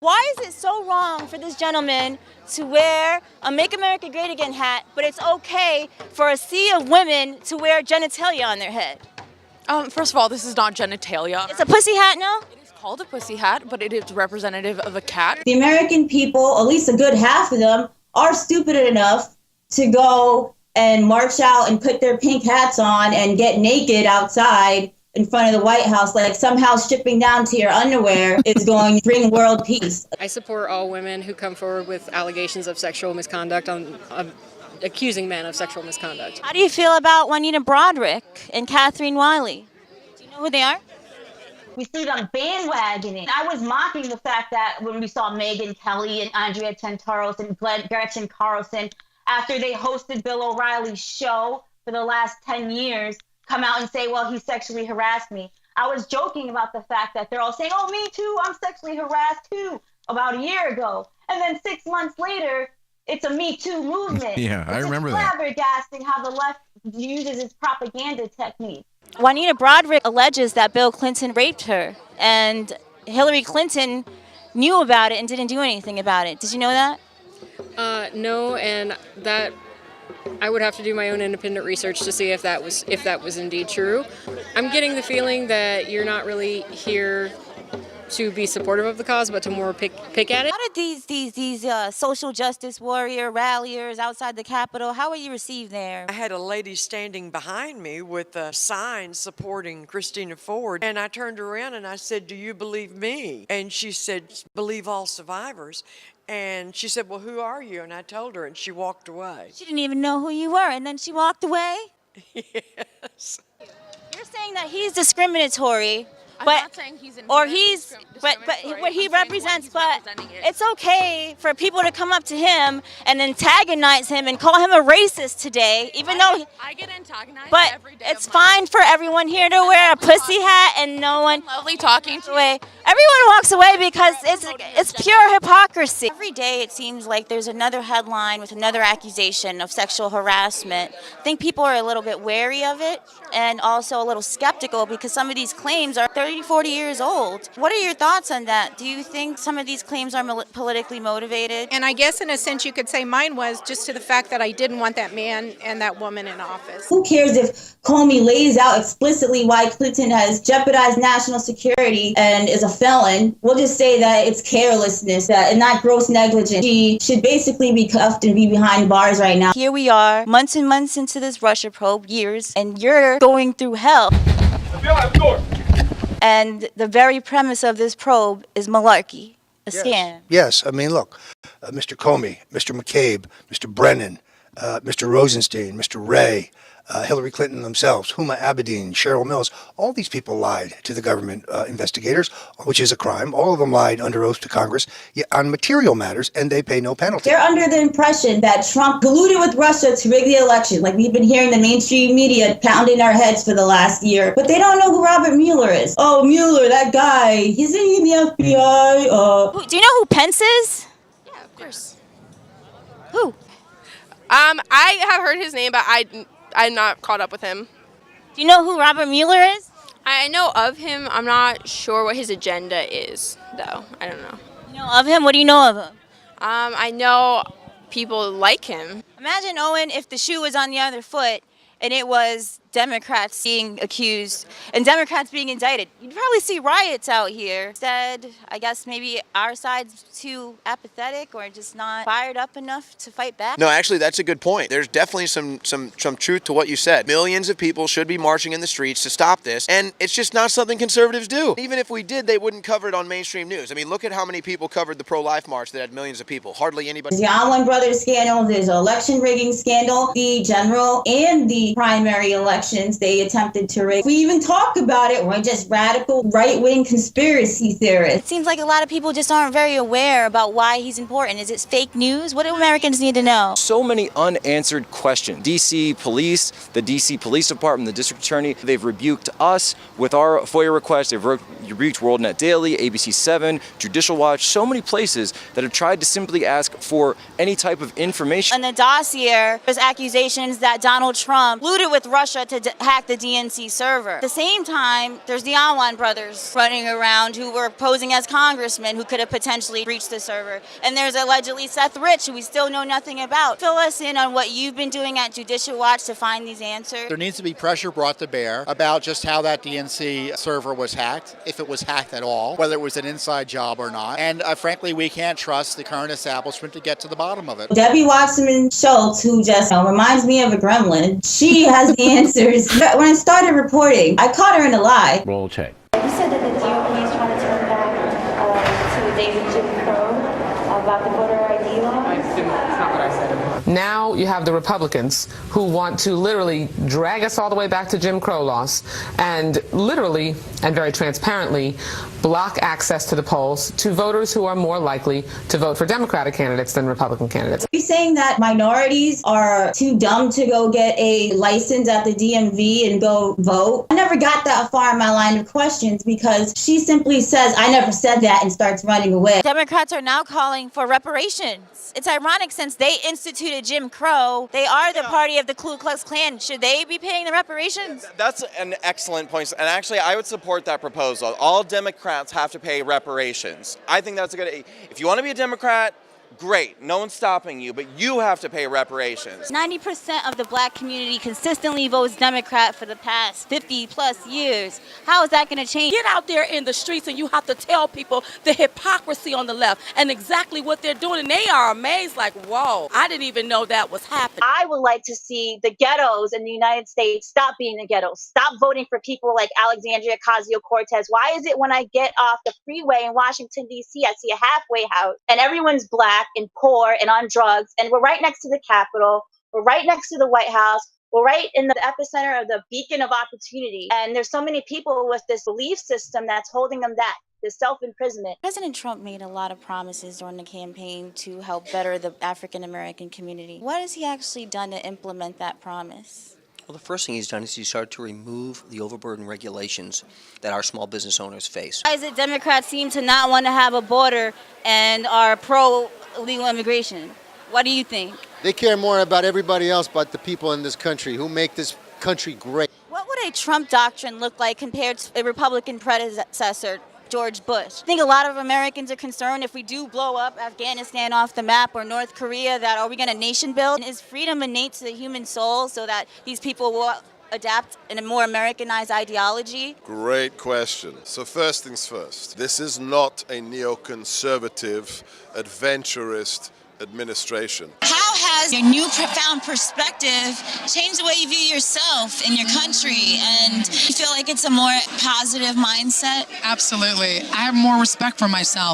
Why is it so wrong for this gentleman to wear a Make America Great Again hat, but it's okay for a sea of women to wear genitalia on their head? First of all, this is not genitalia. It's a pussy hat, no? It is called a pussy hat, but it is representative of a cat. The American people, at least a good half of them, are stupid enough to go and march out and put their pink hats on and get naked outside in front of the White House, like somehow stripping down to your underwear is going to bring world peace. I support all women who come forward with allegations of sexual misconduct accusing men of sexual misconduct. How do you feel about Juanita Broaddrick and Catherine Wiley? Do you know who they are? We see them bandwagoning. I was mocking the fact that when we saw Megyn Kelly and Andrea Tantaros and Gretchen Carlson, after they hosted Bill O'Reilly's show for the last 10 years, come out and say, well, he sexually harassed me. I was joking about the fact that they're all saying, oh, me too, I'm sexually harassed too, about a year ago. And then 6 months later, it's a Me Too movement. Yeah, I remember that. It's flabbergasting how the left uses its propaganda technique. Juanita Broaddrick alleges that Bill Clinton raped her, and Hillary Clinton knew about it and didn't do anything about it. Did you know that? No, and that I would have to do my own independent research to see if that was indeed true. I'm getting the feeling that you're not really here to be supportive of the cause, but to more pick at it. How did these social justice warrior ralliers outside the Capitol, how were you received there? I had a lady standing behind me with a sign supporting Christina Ford, and I turned around and I said, do you believe me? And she said, believe all survivors. And she said, well, who are you? And I told her, and she walked away. She didn't even know who you were, and then she walked away? Yes. You're saying that he's discriminatory. I'm But, not saying he's or he's, but what he represents, but it's okay for people to come up to him and antagonize him and call him a racist today, even though, I get antagonized but every day. it's fine for everyone here to wear a pussy hat and no one Lovely talking to you. away. Everyone walks away because it's pure hypocrisy. Every day it seems like there's another headline with another accusation of sexual harassment. I think people are a little bit wary of it and also a little skeptical because some of these claims are 30, 40 years old. What are your thoughts on that? Do you think some of these claims are politically motivated? And I guess in a sense you could say mine was just to the fact that I didn't want that man and that woman in office. Who cares if Comey lays out explicitly why Clinton has jeopardized national security and is a felon? We'll just say that it's carelessness and not gross negligence. She should basically be cuffed and be behind bars right now. Here we are, months and months into this Russia probe, years, and you're going through hell. And the very premise of this probe is malarkey, a scam. Yes, I mean, look, Mr. Comey, Mr. McCabe, Mr. Brennan, Mr. Rosenstein, Mr. Wray, Hillary Clinton themselves, Huma Abedin, Cheryl Mills, all these people lied to the government investigators, which is a crime. All of them lied under oath to Congress on material matters, and they pay no penalty. They're under the impression that Trump colluded with Russia to rig the election. Like we've been hearing the mainstream media pounding our heads for the last year. But they don't know who Robert Mueller is. Oh, Mueller, that guy. He's in the FBI. Do you know who Pence is? Yeah, of course. Who? I have heard his name, but I'm not caught up with him. Do you know who Robert Mueller is? I know of him. I'm not sure what his agenda is, though. I don't know. You know of him? What do you know of him? I know people like him. Imagine, Owen, if the shoe was on the other foot and it was Democrats being accused and Democrats being indicted. You'd probably see riots out here. Instead, I guess maybe our side's too apathetic or just not fired up enough to fight back. No, actually, that's a good point. There's definitely some truth to what you said. Millions of people should be marching in the streets to stop this, and it's just not something conservatives do. Even if we did, they wouldn't cover it on mainstream news. I mean, look at how many people covered the pro-life march that had millions of people. Hardly anybody. There's the Allen Brothers scandal. There's an election rigging scandal. The general and the primary elections they attempted to rig. If we even talk about it, we're just radical right-wing conspiracy theorists. It seems like a lot of people just aren't very aware about why he's important. Is it fake news? What do Americans need to know? So many unanswered questions. DC police, the DC Police Department, the district attorney, they've rebuked us with our FOIA requests. They've rebuked WorldNet Daily, ABC 7, Judicial Watch, so many places that have tried to simply ask for any type of information. In the dossier, there's accusations that Donald Trump colluded with Russia to to hack the DNC server. At the same time, there's the Alwan brothers running around who were posing as congressmen who could have potentially breached the server. And there's allegedly Seth Rich, who we still know nothing about. Fill us in on what you've been doing at Judicial Watch to find these answers. There needs to be pressure brought to bear about just how that DNC server was hacked, if it was hacked at all, whether it was an inside job or not. And frankly, we can't trust the current establishment to get to the bottom of it. Debbie Wasserman Schultz, who just reminds me of a gremlin, she has the answers. When I started reporting, I caught her in a lie. Roll check. You said that the GOP is trying to turn back to the days of Jim Crow about the voter ID law. That's not what I said. Now you have the Republicans who want to literally drag us all the way back to Jim Crow laws and literally and very transparently block access to the polls to voters who are more likely to vote for Democratic candidates than Republican candidates. Are you saying that minorities are too dumb to go get a license at the DMV and go vote? I never got that far in my line of questions because she simply says, I never said that, and starts running away. Democrats are now calling for reparations. It's ironic since they instituted Jim Crow, they are the party of the Ku Klux Klan. Should they be paying the reparations? That's an excellent point. And actually, I would support that proposal. All Democrats have to pay reparations. I think that's a good, if you want to be a Democrat, great, no one's stopping you, but you have to pay reparations. 90% of the black community consistently votes Democrat for the past 50 plus years. How is that going to change? Get out there in the streets and you have to tell people the hypocrisy on the left and exactly what they're doing. And they are amazed like, whoa, I didn't even know that was happening. I would like to see the ghettos in the United States stop being the ghettos. Stop voting for people like Alexandria Ocasio-Cortez. Why is it when I get off the freeway in Washington, D.C., I see a halfway house and everyone's black and poor and on drugs, and we're right next to the Capitol, we're right next to the White House, we're right in the epicenter of the beacon of opportunity, and there's so many people with this belief system that's holding them back, this self-imprisonment. President Trump made a lot of promises during the campaign to help better the African American community. What has he actually done to implement that promise? Well, the first thing he's done is he started to remove the overburden regulations that our small business owners face. Why is it Democrats seem to not want to have a border and are pro-illegal immigration? What do you think? They care more about everybody else but the people in this country who make this country great. What would a Trump doctrine look like compared to a Republican predecessor, George Bush? I think a lot of Americans are concerned if we do blow up Afghanistan off the map or North Korea, that are we going to nation build? Is freedom innate to the human soul so that these people will adapt in a more Americanized ideology? Great question. So first things first, this is not a neoconservative, adventurist administration. How has your new profound perspective changed the way you view yourself and your country? And you feel like it's a more positive mindset? Absolutely. I have more respect for myself.